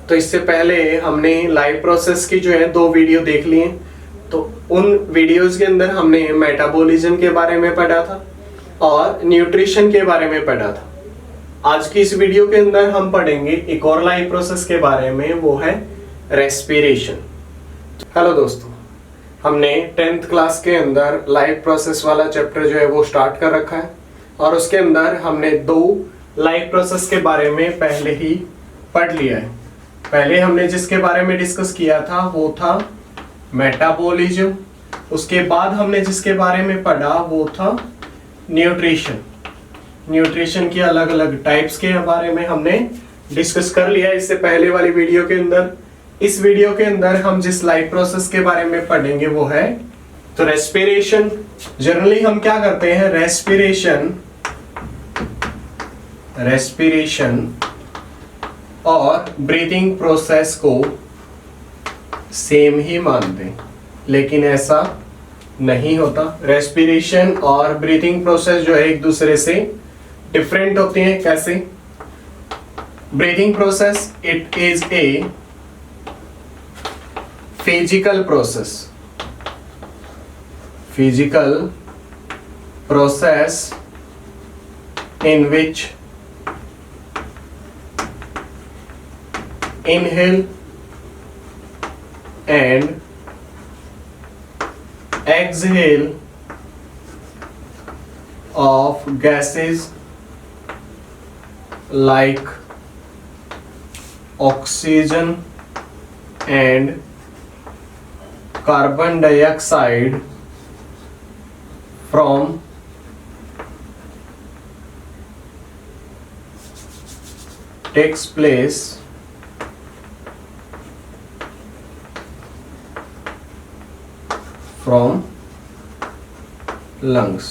तो इससे पहले हमने लाइफ प्रोसेस की जो है 2 वीडियो देख लिए। तो उन वीडियोस के अंदर हमने मेटाबॉलिज्म के बारे में पढ़ा था और न्यूट्रिशन के बारे में पढ़ा था। आज की इस वीडियो के अंदर हम पढ़ेंगे एक और लाइफ प्रोसेस के बारे में, वो है रेस्पिरेशन। हेलो दोस्तों, हमने 10th क्लास के अंदर लाइफ प्रोसेस वाला चैप्टर जो है वो स्टार्ट कर रखा है और उसके अंदर हमने 2 लाइफ प्रोसेस के बारे में पहले ही पढ़ लिया है। पहले हमने जिसके बारे में डिस्कस किया था वो था मेटाबॉलिज्म। उसके बाद हमने जिसके बारे में पढ़ा वो था न्यूट्रिशन। न्यूट्रिशन की अलग अलग टाइप्स के बारे में हमने डिस्कस कर लिया इससे पहले वाली वीडियो के अंदर। इस वीडियो के अंदर हम जिस लाइफ प्रोसेस के बारे में पढ़ेंगे वो है तो रेस्पिरेशन। जनरली हम क्या करते हैं, रेस्पिरेशन और ब्रीथिंग प्रोसेस को सेम ही मानते हैं, लेकिन ऐसा नहीं होता। रेस्पिरेशन और ब्रीथिंग प्रोसेस जो है एक दूसरे से डिफरेंट होती हैं। कैसे? Breathing process it is a physical process in which inhale and exhale of gases like oxygen and carbon dioxide from takes place from lungs।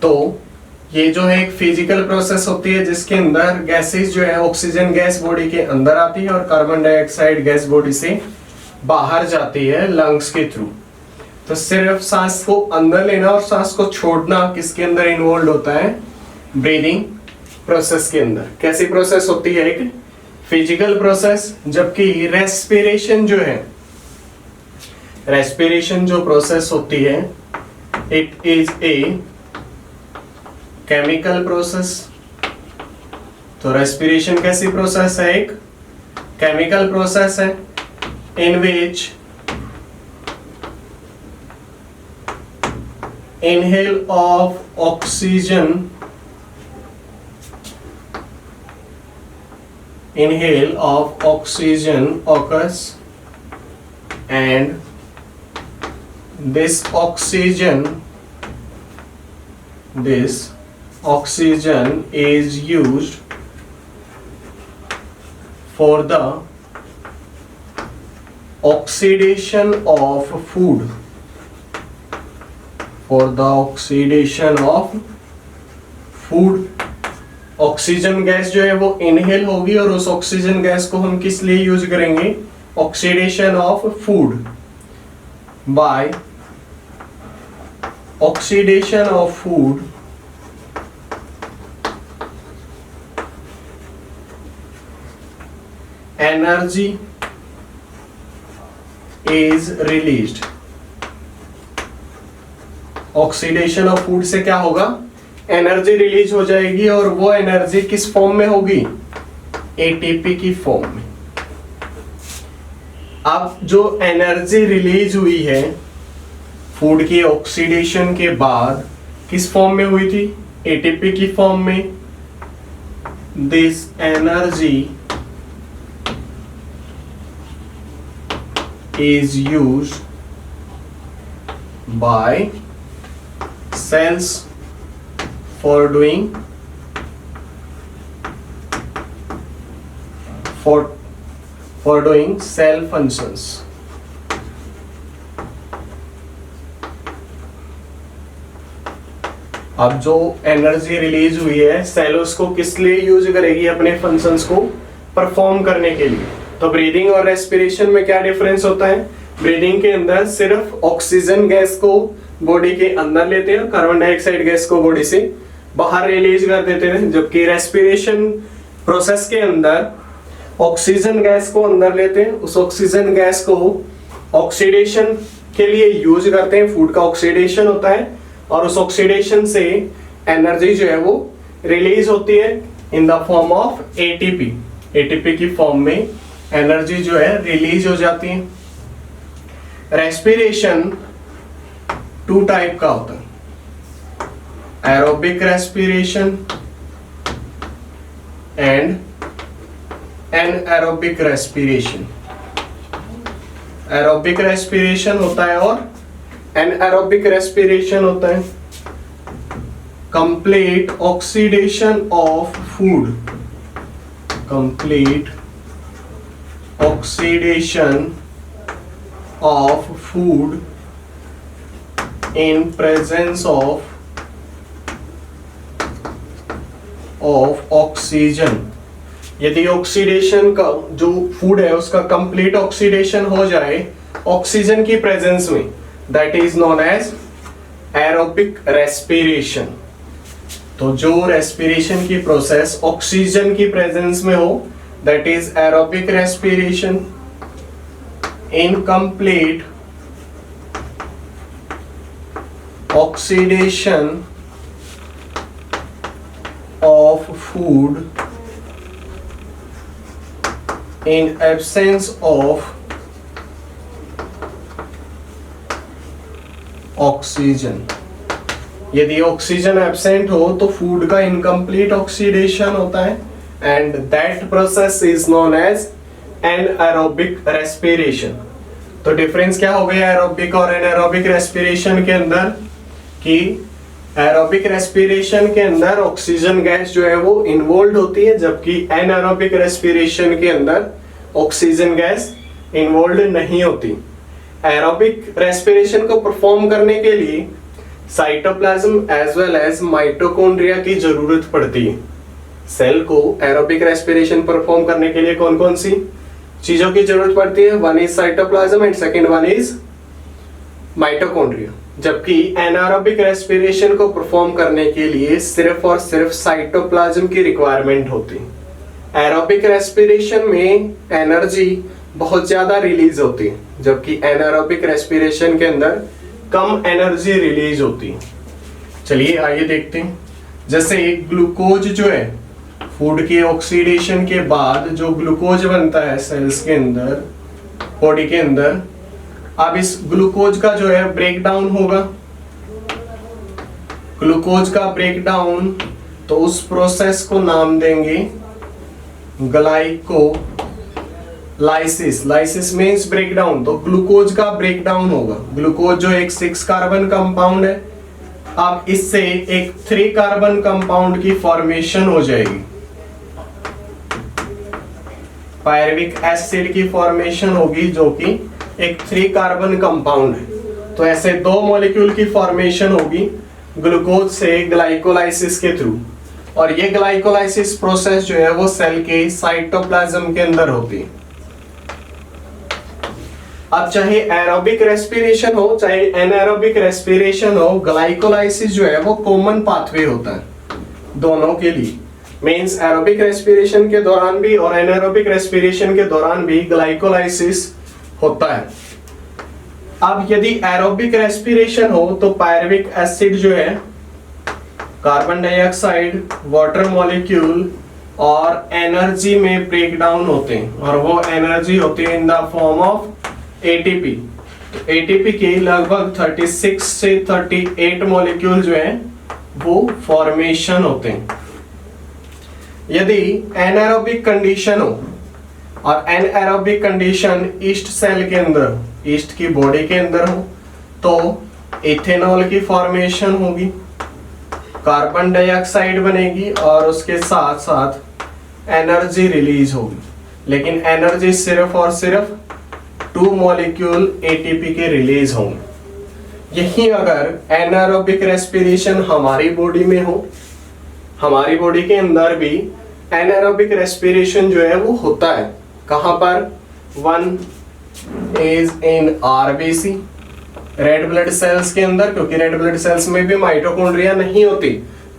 तो ये जो है एक फिजिकल प्रोसेस होती है जिसके अंदर गैसेस जो है, ऑक्सीजन गैस बॉडी के अंदर आती है और कार्बन डाइऑक्साइड गैस बॉडी से बाहर जाती है लंग्स के थ्रू। तो सिर्फ सांस को अंदर लेना और सांस को छोड़ना किसके अंदर इन्वॉल्व होता है? ब्रीदिंग प्रोसेस के अंदर। कैसी प्रोसेस होती है? एक फिजिकल प्रोसेस। जबकि रेस्पिरेशन जो है, रेस्पिरेशन जो प्रोसेस होती है it is a chemical process. तो रेस्पिरेशन कैसी प्रोसेस है? एक केमिकल प्रोसेस है इन विच inhale of oxygen occurs and this oxygen is used for the oxidation of food, oxygen gas जो है वो इनहेल होगी और उस ऑक्सीजन गैस को हम किस लिए यूज करेंगे? Oxidation of food. By oxidation of food energy is released. Oxidation of food से क्या होगा? एनर्जी रिलीज हो जाएगी और वो एनर्जी किस फॉर्म में होगी? एटीपी की फॉर्म में। अब जो एनर्जी रिलीज हुई है फूड के ऑक्सीडेशन के बाद किस फॉर्म में हुई थी? एटीपी की फॉर्म में। This energy is used by cells for doing cell functions। अब जो एनर्जी रिलीज हुई है सेल उसको किस लिए यूज करेगी? अपने फंक्शंस को परफॉर्म करने के लिए। तो ब्रीदिंग और रेस्पिरेशन में क्या डिफरेंस होता है? ब्रीदिंग के अंदर सिर्फ ऑक्सीजन गैस को बॉडी के अंदर लेते हैं, कार्बन डाइऑक्साइड गैस को बॉडी से बाहर रिलीज कर देते हैं, जबकि रेस्पिरेशन प्रोसेस के अंदर ऑक्सीजन गैस को अंदर लेते हैं, उस ऑक्सीजन गैस को ऑक्सीडेशन के लिए यूज करते हैं, फूड का ऑक्सीडेशन होता है और उस ऑक्सीडेशन से एनर्जी जो है वो रिलीज होती है in the form of ATP. ATP की फॉर्म में एनर्जी जो है रिलीज हो जाती है। रेस्पिरेशन 2 टाइप का होता है, aerobic respiration and anaerobic respiration. Aerobic respiration होता है और एनएरोबिक रेस्पिरेशन होता है। Complete oxidation of food, complete oxidation of food in presence of oxygen. यदि ऑक्सीडेशन का जो फूड है उसका कंप्लीट ऑक्सीडेशन हो जाए ऑक्सीजन की प्रेजेंस में, that is known as aerobic respiration. तो जो रेस्पिरेशन की प्रोसेस ऑक्सीजन की प्रेजेंस में हो that is aerobic respiration. Incomplete oxidation of food in absence of oxygen। यदि ऑक्सीजन एब्सेंट हो तो फूड का इनकम्प्लीट ऑक्सीडेशन होता है and that process is known as anaerobic respiration. तो डिफरेंस क्या हो गया एरोबिक और एनारोबिक रेस्पिरेशन के अंदर कि एरोबिक रेस्पिरेशन के अंदर ऑक्सीजन गैस जो है वो इन्वॉल्व होती है, जबकि एनारोबिक रेस्पिरेशन के अंदर ऑक्सीजन गैस इन्वॉल्व नहीं होती। एरोबिक रेस्पिरेशन को परफॉर्म करने के लिए cytoplasm as well as mitochondria की जरूरत पड़ती है। सेल को एरोबिक रेस्पिरेशन परफॉर्म करने के लिए कौन कौन सी चीजों की जरूरत पड़ती है? One is cytoplasm and second one is mitochondria. जबकि एनारोबिक रेस्पिरेशन को परफॉर्म करने के लिए सिर्फ और सिर्फ साइटोप्लाज्म की रिक्वायरमेंट होती है। एरोबिक रेस्पिरेशन में एनर्जी बहुत ज्यादा रिलीज होती है, जबकि एनारोबिक रेस्पिरेशन के अंदर कम एनर्जी रिलीज होती है। चलिए आइए देखते हैं। जैसे ग्लूकोज जो है फूड के ऑक्सीडेशन के बाद जो ग्लूकोज बनता है सेल्स के अंदर, बॉडी के अंदर, अब इस ग्लूकोज का जो है ब्रेक डाउन होगा। ग्लूकोज का ब्रेक डाउन, तो उस प्रोसेस को नाम देंगे glycolysis. Lysis means break down, तो ग्लूकोज का ब्रेक डाउन होगा। ग्लूकोज जो एक 6 कार्बन कंपाउंड है, अब इससे एक 3 कार्बन कंपाउंड की फॉर्मेशन हो जाएगी, पायरुविक एसिड की फॉर्मेशन होगी जो कि एक 3 कार्बन कंपाउंड है। तो ऐसे 2 मॉलिक्यूल की फॉर्मेशन होगी ग्लूकोज से ग्लाइकोलाइसिस के थ्रू, और ये ग्लाइकोलाइसिस प्रोसेस जो है वो सेल के साइटोप्लाज्म के अंदर होती है। अब चाहे एरोबिक रेस्पिरेशन हो चाहे एनारोबिक रेस्पिरेशन हो, ग्लाइकोलाइसिस जो है वो कॉमन पाथवे होता है दोनों के लिए। मींस एरोबिक रेस्पिरेशन के दौरान भी और एनारोबिक रेस्पिरेशन के दौरान भी ग्लाइकोलाइसिस होता है। अब यदि एरोबिक रेस्पिरेशन हो तो पायरुविक एसिड जो है कार्बन डाइऑक्साइड, वाटर मॉलिक्यूल और एनर्जी में ब्रेक डाउन होते हैं, और वो एनर्जी होती है in the form of ATP. तो एटीपी के लगभग 36 से 38 मॉलिक्यूल जो है वो फॉर्मेशन होते हैं। यदि एनारोबिक कंडीशन हो, और एनारोबिक कंडीशन ईस्ट सेल के अंदर, ईस्ट की बॉडी के अंदर हो, तो इथेनॉल की फॉर्मेशन होगी, कार्बन डाइऑक्साइड बनेगी और उसके साथ साथ एनर्जी रिलीज होगी। लेकिन एनर्जी सिर्फ और सिर्फ 2 मॉलिक्यूल एटीपी के रिलीज होंगे। यही अगर एनारोबिक रेस्पिरेशन हमारी बॉडी में हो, हमारी बॉडी के अंदर भी एनारोबिक रेस्पिरेशन जो है वो होता है। कहां पर? 1 is in RBC, red blood cells के अंदर, क्योंकि रेड ब्लड सेल्स में भी माइटोकॉन्ड्रिया नहीं होती,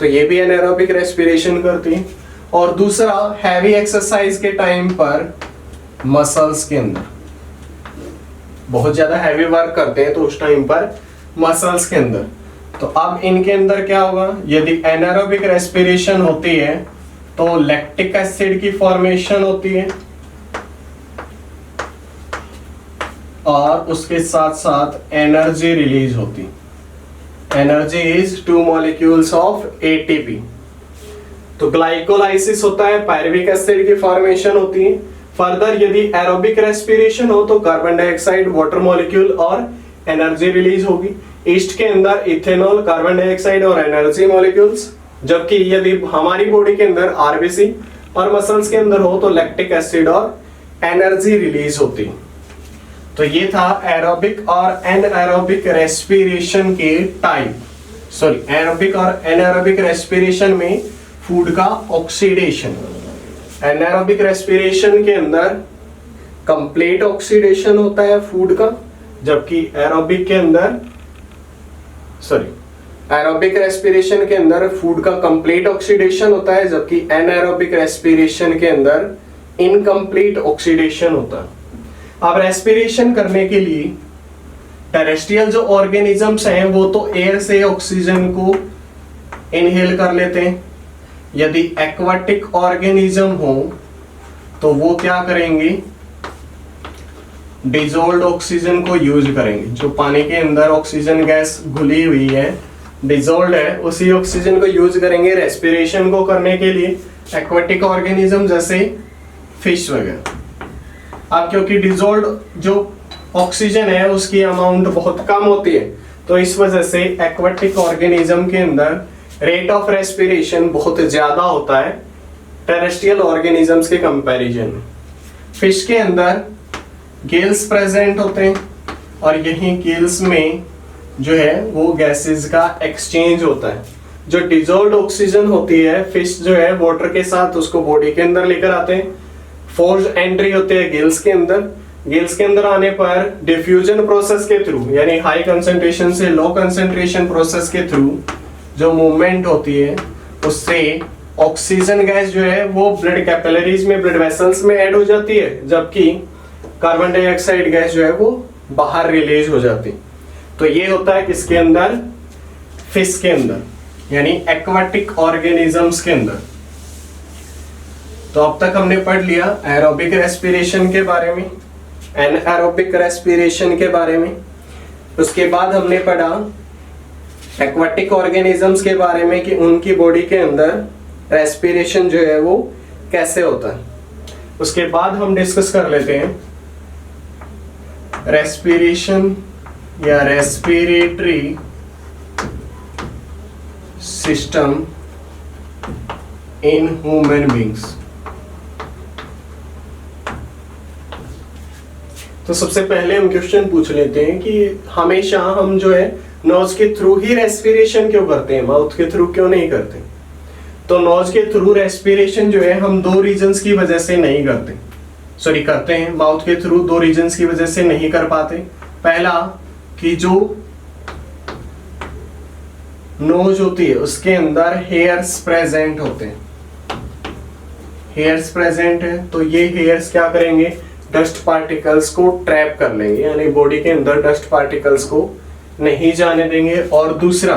तो ये भी एनारोबिक रेस्पिरेशन करती है। और दूसरा हैवी एक्सरसाइज के टाइम पर मसल्स के अंदर, बहुत ज्यादा हैवी वर्क करते हैं तो उस टाइम पर मसल्स के अंदर। तो अब इनके अंदर क्या होगा, यदि एनारोबिक रेस्पिरेशन होती है तो लैक्टिक एसिड की फॉर्मेशन होती है और उसके साथ साथ एनर्जी रिलीज होती है। Energy is 2 molecules of ATP. तो ग्लाइकोलाइसिस होता है, पायरुविक एसिड की फॉर्मेशन होती है। फर्दर यदि एरोबिक रेस्पिरेशन हो तो कार्बन डाइऑक्साइड, वाटर मॉलिक्यूल और एनर्जी रिलीज होगी। ईस्ट के अंदर इथेनॉल, कार्बन डाइऑक्साइड और एनर्जी मॉलिक्यूल्स। जबकि यदि हमारी बॉडी के अंदर आरबीसी और मसल्स के अंदर हो तो लैक्टिक एसिड और एनर्जी रिलीज होती है। तो ये था एरोबिक और एनएरोबिक रेस्पिरेशन के टाइप। सॉरी, एरोबिक और एनएरोबिक रेस्पिरेशन में फूड का ऑक्सीडेशन। एनारोबिक रेस्पिरेशन के अंदर कंप्लीट ऑक्सीडेशन होता है फूड का, जबकि एरोबिक के अंदर एरोबिक रेस्पिरेशन के अंदर फूड का कंप्लीट ऑक्सीडेशन होता है, जबकि एनारोबिक रेस्पिरेशन के अंदर इनकम्प्लीट ऑक्सीडेशन होता है। अब रेस्पिरेशन करने के लिए टेरेस्ट्रियल जो ऑर्गेनिजम्स हैं वो तो एयर से ऑक्सीजन को इनहेल कर लेते हैं। यदि एक्वाटिक ऑर्गेनिज्म हो तो वो क्या करेंगे, डिजोल्व्ड ऑक्सीजन को यूज करेंगे। जो पानी के अंदर ऑक्सीजन गैस घुली हुई है, डिजोल्व्ड है, उसी ऑक्सीजन को यूज करेंगे रेस्पिरेशन को करने के लिए एक्वाटिक ऑर्गेनिज्म जैसे फिश वगैरह। अब क्योंकि डिजोल्व्ड जो ऑक्सीजन है उसकी अमाउंट बहुत कम होती है, तो इस वजह से एक्वाटिक ऑर्गेनिज्म के अंदर रेट ऑफ रेस्पिरेशन बहुत ज्यादा होता है टेरेस्ट्रियल ऑर्गेनिजम्स के कंपैरिजन में। फिश के अंदर गिल्स प्रेजेंट होते हैं और यही गिल्स में जो है वो गैसेस का एक्सचेंज होता है। जो डिजोल्व्ड ऑक्सीजन होती है, फिश जो है वाटर के साथ उसको बॉडी के अंदर लेकर आते हैं। फोर्स्ड एंट्री होते हैं गिल्स के अंदर। गिल्स के अंदर आने पर डिफ्यूजन प्रोसेस के थ्रू, यानी हाई कंसंट्रेशन से लो कंसंट्रेशन प्रोसेस के थ्रू जो मूवमेंट होती है उससे ऑक्सीजन गैस जो है वो ब्लड कैपिलरीज में, ब्लड वेसल्स में ऐड हो जाती है, जबकि कार्बन डाइऑक्साइड गैस जो है वो बाहर रिलीज हो जाती है। तो ये होता है किसके अंदर, फिश के अंदर, यानी एक्वाटिक ऑर्गेनिजम्स के अंदर। तो अब तक हमने पढ़ लिया एरोबिक रेस्पिरेशन के बारे में, एनारोबिक रेस्पिरेशन के बारे में। उसके बाद हमने पढ़ा एक्वाटिक ऑर्गेनिजम्स के बारे में कि उनकी बॉडी के अंदर रेस्पिरेशन जो है वो कैसे होता है। उसके बाद हम डिस्कस कर लेते हैं रेस्पिरेशन या respiratory system in human beings. तो सबसे पहले हम क्वेश्चन पूछ लेते हैं कि हमेशा हम जो है नोज के थ्रू ही रेस्पिरेशन क्यों करते हैं, माउथ के थ्रू क्यों नहीं करते। तो नोज के थ्रू रेस्पिरेशन जो है हम दो रीजंस की वजह से नहीं करते, सॉरी करते हैं, माउथ के थ्रू दो रीजंस की वजह से नहीं कर पाते। पहला कि जो नोज होती है उसके अंदर हेयर्स प्रेजेंट होते हैं, हेयर्स प्रेजेंट है तो ये हेयर्स क्या करेंगे, डस्ट पार्टिकल्स को ट्रैप कर लेंगे, यानी बॉडी के अंदर डस्ट पार्टिकल्स को नहीं जाने देंगे। और दूसरा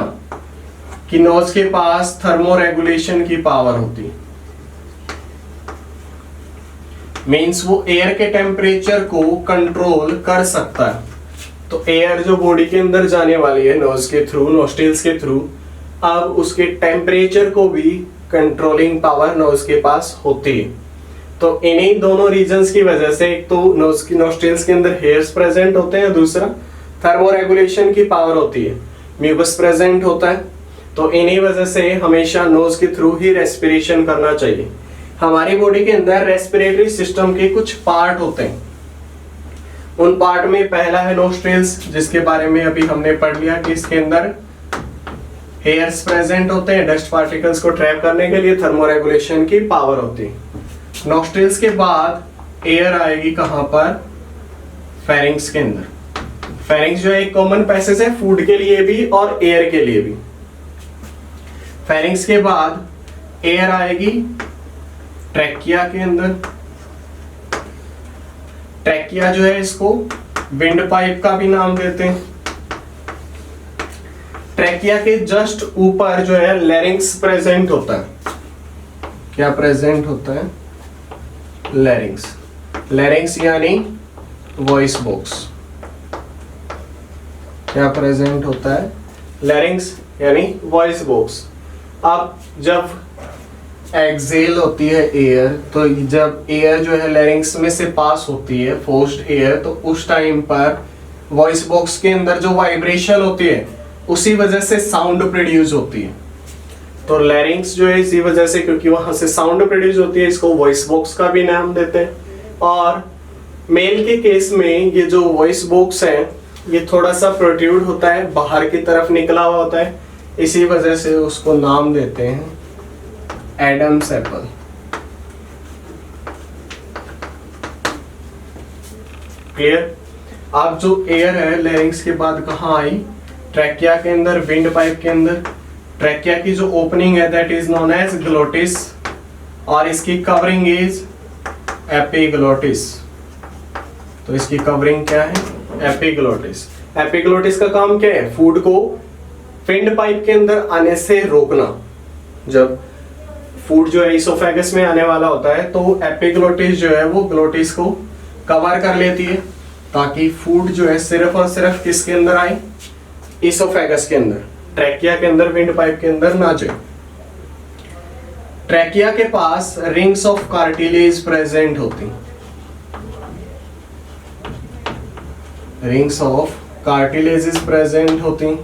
कि नोज के पास थर्मो रेगुलेशन की पावर होती है, मींस वो एयर के टेम्परेचर को कंट्रोल कर सकता है। तो एयर जो बॉडी के अंदर जाने वाली है नोज के थ्रू, नोस्ट्रिल्स के थ्रू, अब उसके टेम्परेचर को भी कंट्रोलिंग पावर नोज के पास होती है। तो इन्हीं दोनों रीजंस की वजह से एक तो नोज की नोस्ट्रिल्स के अंदर हेयर्स प्रेजेंट होते हैं, दूसरा थर्मो रेगुलेशन की पावर होती है, म्यूकस प्रेजेंट होता है। तो इन्हीं वजह से हमेशा नोज के थ्रू ही रेस्पिरेशन करना चाहिए। हमारी बॉडी के अंदर रेस्पिरेटरी सिस्टम के कुछ पार्ट होते हैं, उन पार्ट में पहला है नोस्ट्रिल्स, जिसके बारे में अभी हमने पढ़ लिया कि इसके अंदर हेयर्स प्रेजेंट होते हैं, डस्ट पार्टिकल्स को ट्रैप करने के लिए थर्मो रेगुलेशन की पावर होती है। नोस्ट्रिल्स के बाद एयर आएगी कहां पर, फेरिंग्स के अंदर। फेरिंग्स जो है एक कॉमन पैसेज है फूड के लिए भी और एयर के लिए भी। फेरिंग्स के बाद एयर आएगी ट्रैकिया के अंदर, ट्रैकिया जो है इसको विंड पाइप का भी नाम देते हैं। ट्रैकिया के जस्ट ऊपर जो है लैरिंक्स प्रेजेंट होता है। क्या प्रेजेंट होता है? लैरिंक्स। लैरिंक्स यानी वॉइस बॉक्स। क्या प्रेजेंट होता है? लैरिंक्स यानी वॉइस बॉक्स। अब जब एक्सेल होती है एयर, तो जब एयर जो है लैरिंक्स में से पास होती है, फोर्स्ड एयर, तो उस टाइम पर वॉइस बॉक्स के अंदर जो वाइब्रेशन होती है उसी वजह से साउंड प्रोड्यूस होती है। तो लैरिंक्स जो है इसी वजह से, क्योंकि वहां से साउंड प्रोड्यूस होती है, इसको वॉइस बॉक्स का भी नाम देते हैं। और मेल के केस में ये जो वॉइस बॉक्स है ये थोड़ा सा प्रोट्रूड होता है, बाहर की तरफ निकला हुआ होता है, इसी वजह से उसको नाम देते हैं एडम्स एप्पल। क्लियर? अब जो एयर है लैरिंक्स के बाद कहाँ आई? ट्रैकिया के अंदर, विंड पाइप के अंदर। ट्रैकिया की जो ओपनिंग है that is known as glottis, और इसकी कवरिंग इज एपिग्लोटिस। तो इसकी कवरिंग क्या है? एपिग्लोटिस। एपिग्लोटिस का काम क्या है? फूड को विंड पाइप के अंदर आने से रोकना। जब फूड जो है इसोफेगस में आने वाला होता है तो एपिग्लोटिस जो है वो ग्लोटिस को कवर कर लेती है, ताकि फूड जो है सिर्फ और सिर्फ किसके अंदर आए? इसोफेगस के अंदर। ट्रैकिया के अंदर, विंड पाइप के अंदर ना जाए। ट्रैकिया के पास रिंग्स ऑफ कार्टिलेज प्रेजेंट होती। रिंग्स ऑफ कार्टिलेज प्रेजेंट होती।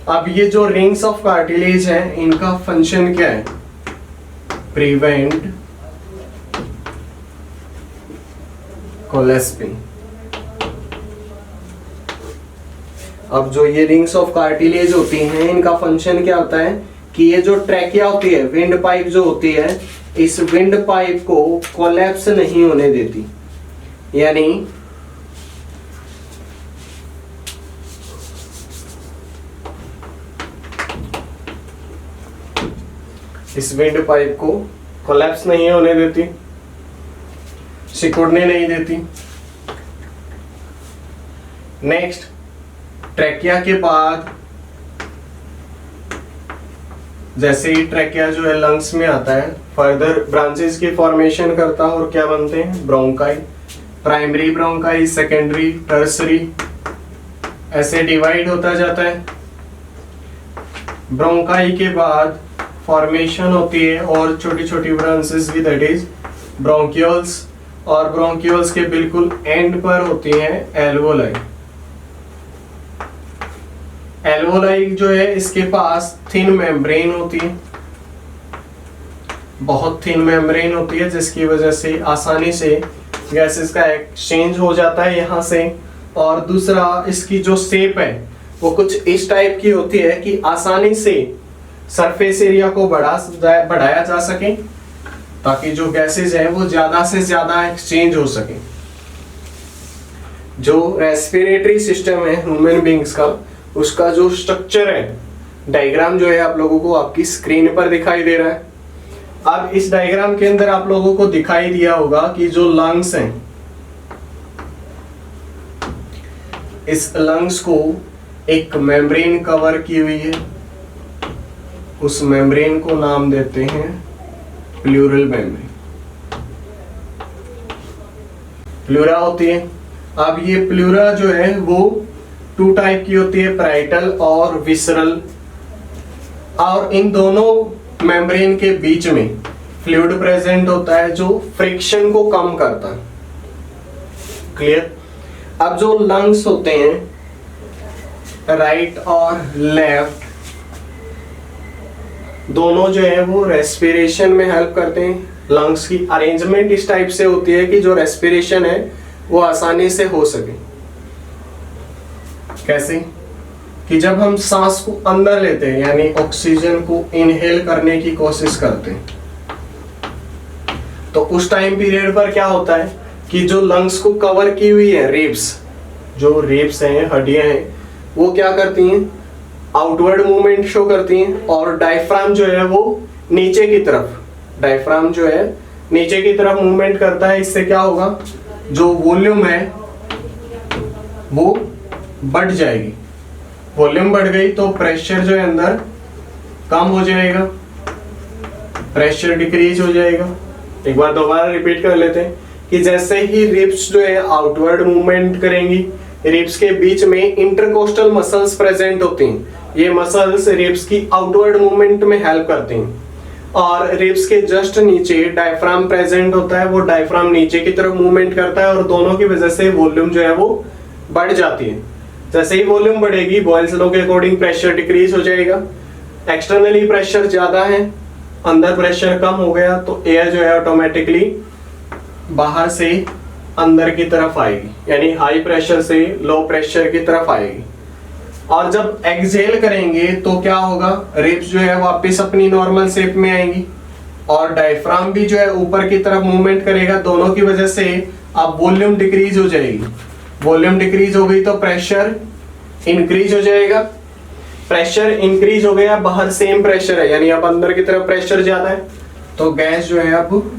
अब ये जो रिंग्स ऑफ कार्टिलेज है इनका फंक्शन क्या है? प्रिवेंट कोलेस्पिंग। अब जो ये रिंग्स ऑफ कार्टिलेज होती हैं इनका फंक्शन क्या होता है कि ये जो ट्रैकिया होती है, विंड पाइप जो होती है, इस विंड पाइप को कोलैप्स नहीं होने देती। यानी इस विंड पाइप को कोलैप्स नहीं होने देती, सिकुड़ने नहीं देती। नेक्स्ट, ट्रैकिया के बाद जैसे ही ट्रैकिया जो है लंग्स में आता है, फर्दर ब्रांचेस की फॉर्मेशन करता है और क्या बनते हैं? Bronchi. Primary bronchi, secondary, tertiary, ऐसे डिवाइड होता जाता है। ब्रोंकाई के बाद फॉर्मेशन होती है और छोटी छोटी ब्रांचेस भी, दैट इज ब्रोंक्यूल्स, और ब्रोंक्यूल्स के बिल्कुल एंड पर होती है एल्वोलाई। एल्वोलाई जो है इसके पास थिन मेम्ब्रेन होती है, बहुत थिन मेम्ब्रेन होती है, जिसकी वजह से आसानी से गैसेस का एक्सचेंज हो जाता है यहाँ से। और दूसरा, इसकी जो शेप है वो कुछ इस टाइप की होती है कि आसानी से सरफेस एरिया को बढ़ाया जा सके, ताकि जो गैसेस हैं वो ज्यादा से ज्यादा एक्सचेंज हो सके। जो रेस्पिरेटरी सिस्टम है ह्यूमन बींग्स का, उसका जो स्ट्रक्चर है, डायग्राम जो है आप लोगों को आपकी स्क्रीन पर दिखाई दे रहा है। अब इस डायग्राम के अंदर आप लोगों को दिखाई दिया होगा कि जो लंग्स हैं, इस लंग्स को एक मेम्ब्रेन कवर की हुई है, उस मेम्ब्रेन को नाम देते हैं प्लूरल मेम्ब्रेन। प्लूरा होती है। अब ये प्लूरा जो है वो टू टाइप की होती है, पैराइटल और विसरल, और इन दोनों मेम्ब्रेन के बीच में फ्लूइड प्रेजेंट होता है जो फ्रिक्शन को कम करता है। क्लियर? अब जो लंग्स होते हैं, राइट और लेफ्ट दोनों जो है वो रेस्पिरेशन में हेल्प करते हैं। लंग्स की अरेंजमेंट इस टाइप से होती है कि जो रेस्पिरेशन है वो आसानी से हो सके। कैसे? कि जब हम सांस को अंदर लेते हैं, यानी ऑक्सीजन को इनहेल करने की कोशिश करते हैं, तो उस टाइम पीरियड पर क्या होता है कि जो लंग्स को कवर की हुई है रिब्स, जो रिब्स हैं, हड्डियां हैं, वो क्या करती हैं? आउटवर्ड मूवमेंट शो करती हैं, और डायफ्राम जो है वो नीचे की तरफ डायफ्राम जो है नीचे की तरफ मूवमेंट करता है, इससे क्या होगा, जो वॉल्यूम है वो बढ़ जाएगी। वॉल्यूम बढ़ गई तो प्रेशर जो है अंदर कम हो जाएगा, प्रेशर डिक्रीज हो जाएगा। एक बार दोबारा रिपीट कर लेते हैं कि जैसे ही रिब्स जो है आउटवर्ड मूवमेंट करेंगी, रिब्स के बीच में इंटरकोस्टल मसल्स प्रेजेंट होती हैं। ये मसल्स रिब्स की आउटवर्ड मूवमेंट में हेल्प करती हैं। और रिब्स के जस्ट नीचे डायफ्राम प्रेजेंट होता है, वो डायफ्राम नीचे की तरफ मूवमेंट करता है और दोनों की वजह से वॉल्यूम जो है वो बढ़ जाती है। जैसे ही वॉल्यूम बढ़ेगी, बॉयल्स लॉ के अकॉर्डिंग प्रेशर डिक्रीज हो जाएगा। एक्सटर्नली प्रेशर ज्यादा है, अंदर प्रेशर कम हो गया, तो एयर जो है ऑटोमेटिकली बाहर से अंदर की तरफ आएगी, यानी हाई प्रेशर से लो प्रेशर की तरफ आएगी। और जब एक्सहेल करेंगे तो क्या होगा, रिब्स जो है वापस अपनी नॉर्मल शेप में आएंगी और डायफ्राम भी जो है ऊपर की तरफ मूवमेंट करेगा। दोनों की वजह से अब वॉल्यूम डिक्रीज हो जाएगी। वॉल्यूम डिक्रीज हो गई तो प्रेशर इंक्रीज हो जाएगा। प्रेशर इंक्रीज हो गया, बाहर सेम प्रेशर है, यानी अब अंदर की तरफ प्रेशर ज्यादा है, तो गैस जो है अब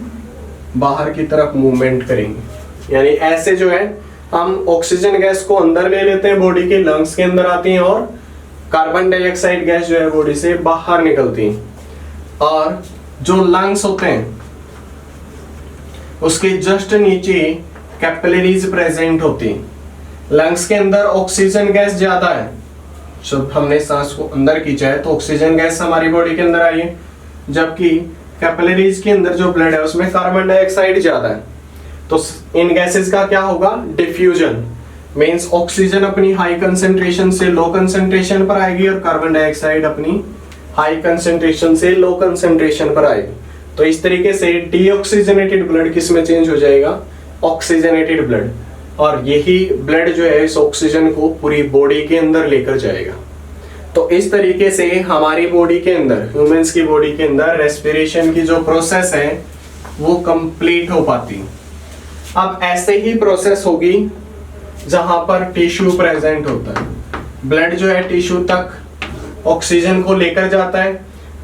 बाहर की तरफ मूवमेंट करेंगे। यानी ऐसे जो है हम ऑक्सीजन गैस को अंदर ले लेते हैं, बॉडी के लंग्स के अंदर आती हैं, और कार्बन डाइऑक्साइड गैस जो है बॉडी से बाहर निकलती है। और जो लंग्स होते हैं उसके जस्ट नीचे कैपिलरीज प्रेजेंट होती हैं। लंग्स के अंदर ऑक्सीजन गैस ज्यादा है, जब हमने सांस को अंदर खींचा है तो ऑक्सीजन गैस हमारी बॉडी के अंदर आई है, जबकि कैपिलरीज के अंदर जो ब्लड है उसमें कार्बन डाइऑक्साइड ज्यादा है। तो इन गैसेस का क्या होगा, डिफ्यूजन, मींस ऑक्सीजन अपनी हाई कंसेंट्रेशन से लो कंसेंट्रेशन पर आएगी और कार्बन डाइऑक्साइड अपनी हाई कंसेंट्रेशन से लो कंसेंट्रेशन पर आएगी। तो इस तरीके से डीऑक्सीजनेटेड ब्लड किस में चेंज हो जाएगा, ऑक्सीजनेटेड ब्लड। और यही ब्लड जो है इस ऑक्सीजन को पूरी बॉडी के अंदर लेकर जाएगा। तो इस तरीके से हमारी बॉडी के अंदर, ह्यूमंस की बॉडी के अंदर रेस्पिरेशन की जो प्रोसेस है वो कंप्लीट हो पाती। अब ऐसे ही प्रोसेस होगी जहां पर टिश्यू प्रेजेंट होता है। ब्लड जो है टिश्यू तक ऑक्सीजन को लेकर जाता है।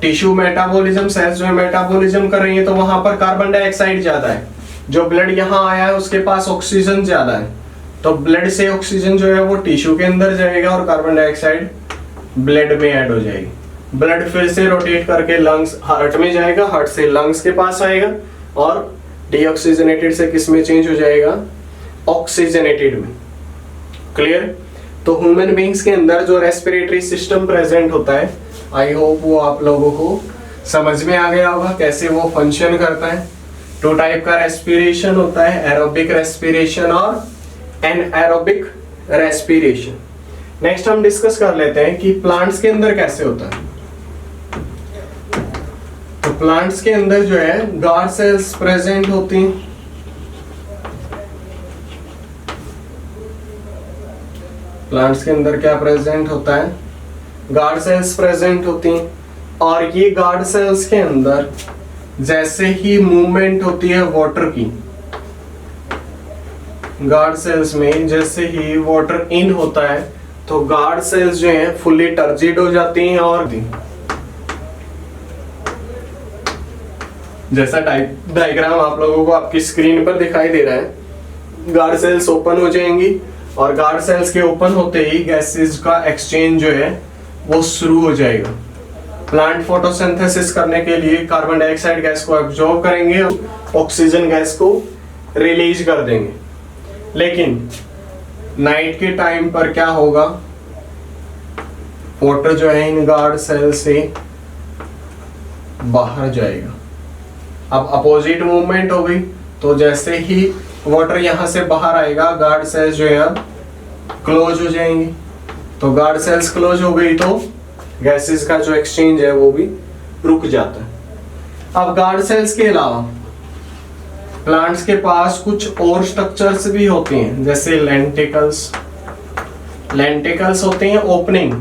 टिश्यू मेटाबॉलिज्म, सेल्स जो है मेटाबॉलिज्म कर रही है, तो वहां पर कार्बन डाइऑक्साइड ज्यादा है। जो ब्लड यहाँ आया है उसके पास ऑक्सीजन ज्यादा है, तो ब्लड से ऑक्सीजन जो है वो टिश्यू के अंदर जाएगा और कार्बन डाइऑक्साइड ब्लड में ऐड हो जाएगी। ब्लड फिर से रोटेट करके लंग्स, हार्ट में जाएगा, हार्ट से लंग्स के पास आएगा और डीऑक्सीजनेटेड से किस में चेंज हो जाएगा, ऑक्सीजनेटेड में। क्लियर? तो ह्यूमन बींग्स के अंदर जो रेस्पिरेटरी सिस्टम प्रेजेंट होता है, आई होप वो आप लोगों को समझ में आ गया होगा कैसे वो फंक्शन करता है। 2 टाइप का रेस्पिरेशन होता है, एरोबिक रेस्पिरेशन और एनएरोबिक रेस्पिरेशन। नेक्स्ट हम डिस्कस कर लेते हैं कि प्लांट्स के अंदर कैसे होता है। तो प्लांट्स के अंदर जो है गार्ड सेल्स प्रेजेंट होती हैं। प्लांट्स के अंदर क्या प्रेजेंट होता है, गार्ड सेल्स प्रेजेंट होती हैं। और ये गार्ड सेल्स के अंदर जैसे ही मूवमेंट होती है वाटर की, गार्ड सेल्स में जैसे ही वाटर इन होता है तो गार्ड सेल्स जो हैं फुल्ली टर्जिड हो जाती हैं। और जैसा डायग्राम आप लोगों को आपकी स्क्रीन पर दिखाई दे रहा है, गार्ड सेल्स ओपन हो जाएंगी और गार्ड सेल्स के ओपन होते ही गैसेस का एक्सचेंज जो है वो शुरू हो जाएगा। प्लांट फोटोसिंथेसिस करने के लिए कार्बन डाइऑक्साइड गैस को एब्जॉर्ब करेंगे, ऑक्सीजन गैस को रिलीज कर देंगे। लेकिन नाइट के टाइम पर क्या होगा, वाटर जो है इन गार्ड सेल से बाहर जाएगा। अब अपोजिट मूवमेंट हो गई, तो जैसे ही वाटर यहां से बाहर आएगा गार्ड सेल्स जो है अब क्लोज हो जाएंगी। तो गार्ड सेल्स क्लोज हो गई तो गैसेस का जो एक्सचेंज है वो भी रुक जाता है। अब गार्ड सेल्स के अलावा प्लांट्स के पास कुछ और स्ट्रक्चर्स भी होती हैं, जैसे लेंटिकल्स। लेंटिकल्स होते हैं ओपनिंग,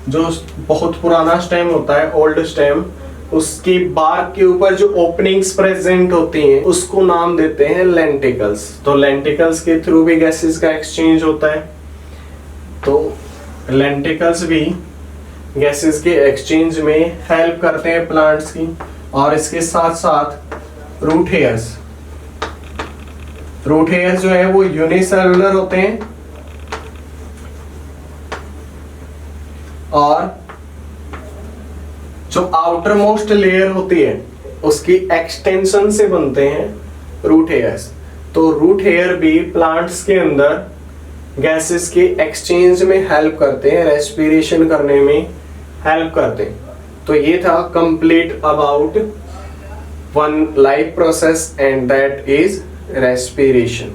जो बहुत पुराना स्टेम होता है, ओल्ड स्टेम, उसकी बार्क के ऊपर जो ओपनिंग्स प्रेजेंट होती हैं उसको नाम देते हैं लेंटिकल्स। तो लेंटिकल्स के थ्रू भी गैसेस का एक्सचेंज होता है। तो लेंटिकल्स भी गैसेस के एक्सचेंज में हेल्प करते हैं प्लांट्स की। और इसके साथ साथ रूट हेयर्स। रूट हेयर्स जो है वो यूनिसेलुलर होते हैं और जो आउटर मोस्ट लेयर होती है उसकी एक्सटेंशन से बनते हैं रूट हेयर्स। तो रूट हेयर भी प्लांट्स के अंदर गैसेस के एक्सचेंज में हेल्प करते हैं, रेस्पिरेशन करने में हेल्प करते हैं। तो ये था complete about one life process and that is respiration.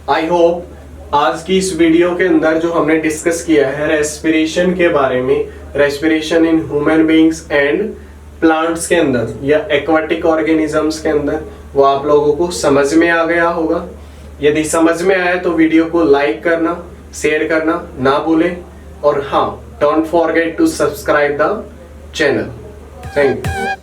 I hope आज की इस वीडियो के अंदर जो हमने डिस्कस किया है रेस्पिरेशन के बारे में, respiration in human beings and plants के अंदर या एक्वाटिक ऑर्गेनिजम्स के अंदर, वो आप लोगों को समझ में आ गया होगा। यदि समझ में आया तो वीडियो को लाइक करना, शेयर करना ना भूलें और हाँ, don't forget to subscribe the channel. Thank you.